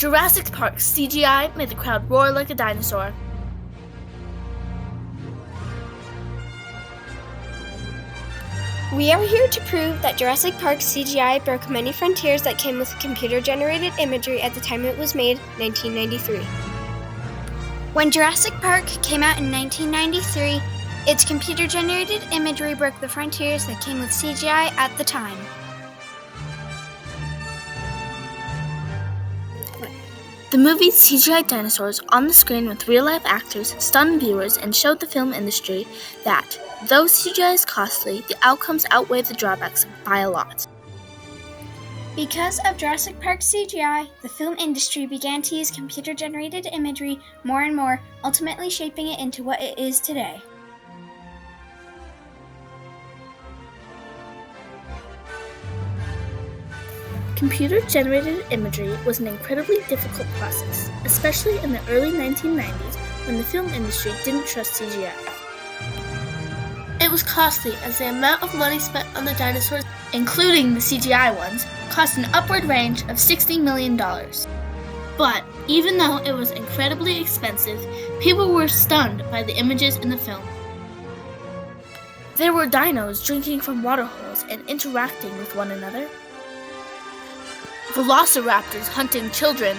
Jurassic Park's CGI made the crowd roar like a dinosaur. We are here to prove that Jurassic Park's CGI broke many frontiers that came with computer-generated imagery at the time it was made, 1993. When Jurassic Park came out in 1993, its computer-generated imagery broke the frontiers that came with CGI at the time. The movie's CGI dinosaurs on the screen with real-life actors stunned viewers and showed the film industry that, though CGI is costly, the outcomes outweigh the drawbacks by a lot. Because of Jurassic Park's CGI, the film industry began to use computer-generated imagery more and more, ultimately shaping it into what it is today. Computer-generated imagery was an incredibly difficult process, especially in the early 1990s when the film industry didn't trust CGI. It was costly as the amount of money spent on the dinosaurs, including the CGI ones, cost an upward range of $60 million. But even though it was incredibly expensive, people were stunned by the images in the film. There were dinos drinking from water holes and interacting with one another, velociraptors hunting children,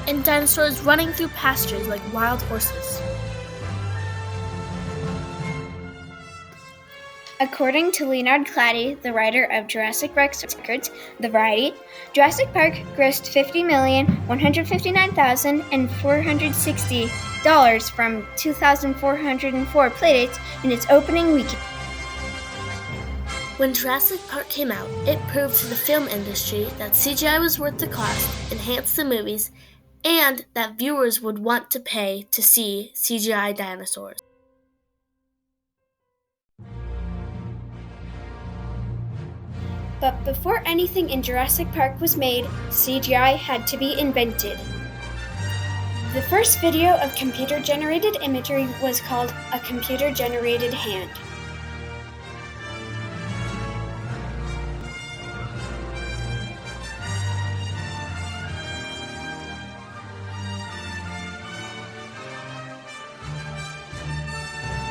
and dinosaurs running through pastures like wild horses. According to Leonard Clady, the writer of Jurassic Records, The Variety, Jurassic Park grossed $50,159,460 from 2,404 playdates in its opening weekend. When Jurassic Park came out, it proved to the film industry that CGI was worth the cost, enhanced the movies, and that viewers would want to pay to see CGI dinosaurs. But before anything in Jurassic Park was made, CGI had to be invented. The first video of computer-generated imagery was called a computer-generated hand.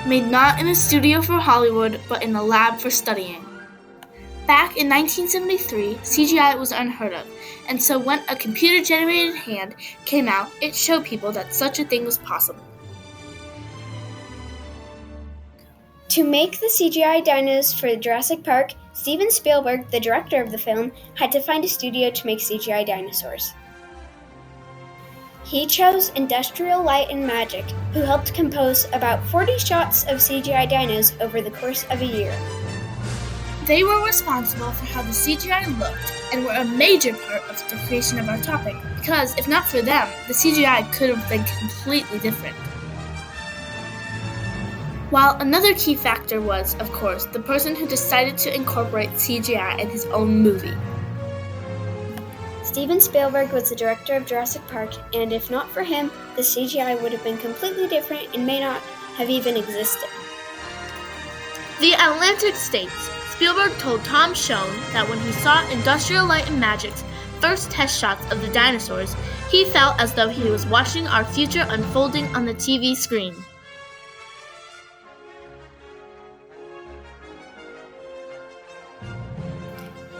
Made not in a studio for Hollywood, but in a lab for studying. Back in 1973, CGI was unheard of, and so when a computer-generated hand came out, it showed people that such a thing was possible. To make the CGI dinos for Jurassic Park, Steven Spielberg, the director of the film, had to find a studio to make CGI dinosaurs. He chose Industrial Light and Magic, who helped compose about 40 shots of CGI dinos over the course of a year. They were responsible for how the CGI looked and were a major part of the creation of our topic, because if not for them, the CGI could have been completely different. While another key factor was, of course, the person who decided to incorporate CGI in his own movie. Steven Spielberg was the director of Jurassic Park, and if not for him, the CGI would have been completely different and may not have even existed. The Atlantic states, Spielberg told Tom Schoen that when he saw Industrial Light and Magic's first test shots of the dinosaurs, he felt as though he was watching our future unfolding on the TV screen.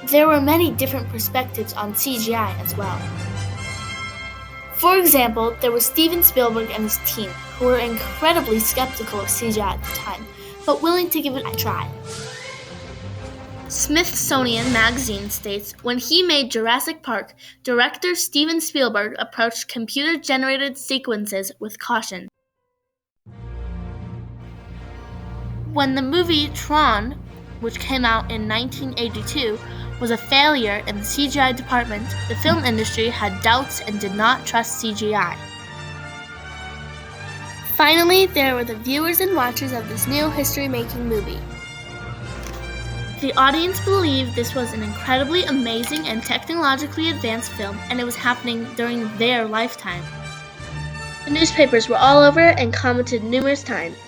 There were many different perspectives on CGI as well. For example, there was Steven Spielberg and his team, who were incredibly skeptical of CGI at the time, but willing to give it a try. Smithsonian Magazine states, when he made Jurassic Park, director Steven Spielberg approached computer-generated sequences with caution. When the movie Tron, which came out in 1982, was a failure in the CGI department, the film industry had doubts and did not trust CGI. Finally, there were the viewers and watchers of this new history-making movie. The audience believed this was an incredibly amazing and technologically advanced film, and it was happening during their lifetime. The newspapers were all over and commented numerous times.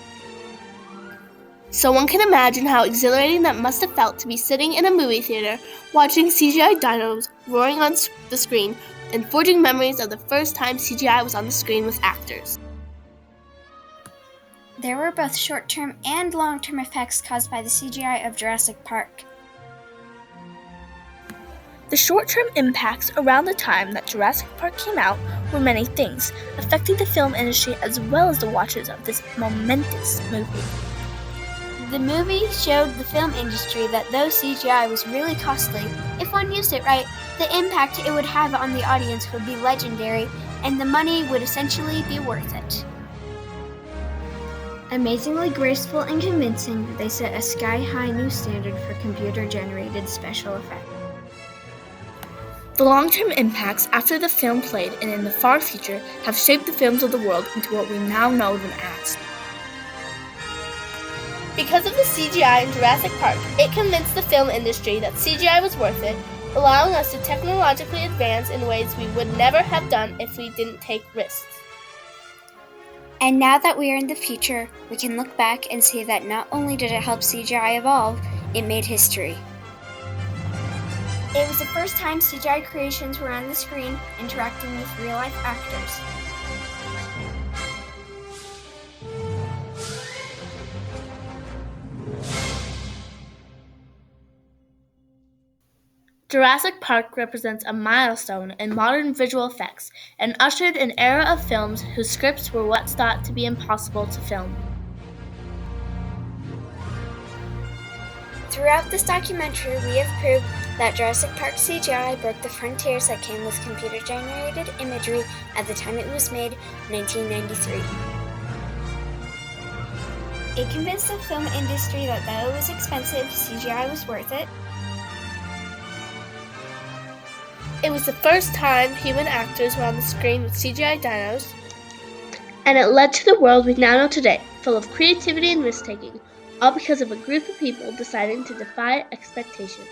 So one can imagine how exhilarating that must have felt to be sitting in a movie theater, watching CGI dinos roaring on the screen, and forging memories of the first time CGI was on the screen with actors. There were both short-term and long-term effects caused by the CGI of Jurassic Park. The short-term impacts around the time that Jurassic Park came out were many things, affecting the film industry as well as the watchers of this momentous movie. The movie showed the film industry that though CGI was really costly, if one used it right, the impact it would have on the audience would be legendary, and the money would essentially be worth it. Amazingly graceful and convincing, they set a sky-high new standard for computer-generated special effects. The long-term impacts after the film played and in the far future have shaped the films of the world into what we now know them as. Because of the CGI in Jurassic Park, it convinced the film industry that CGI was worth it, allowing us to technologically advance in ways we would never have done if we didn't take risks. And now that we are in the future, we can look back and see that not only did it help CGI evolve, it made history. It was the first time CGI creations were on the screen interacting with real-life actors. Jurassic Park represents a milestone in modern visual effects and ushered an era of films whose scripts were what's thought to be impossible to film. Throughout this documentary, we have proved that Jurassic Park CGI broke the frontiers that came with computer-generated imagery at the time it was made, 1993. It convinced the film industry that though it was expensive, CGI was worth it. It was the first time human actors were on the screen with CGI dinos, and it led to the world we now know today, full of creativity and risk-taking, all because of a group of people deciding to defy expectations.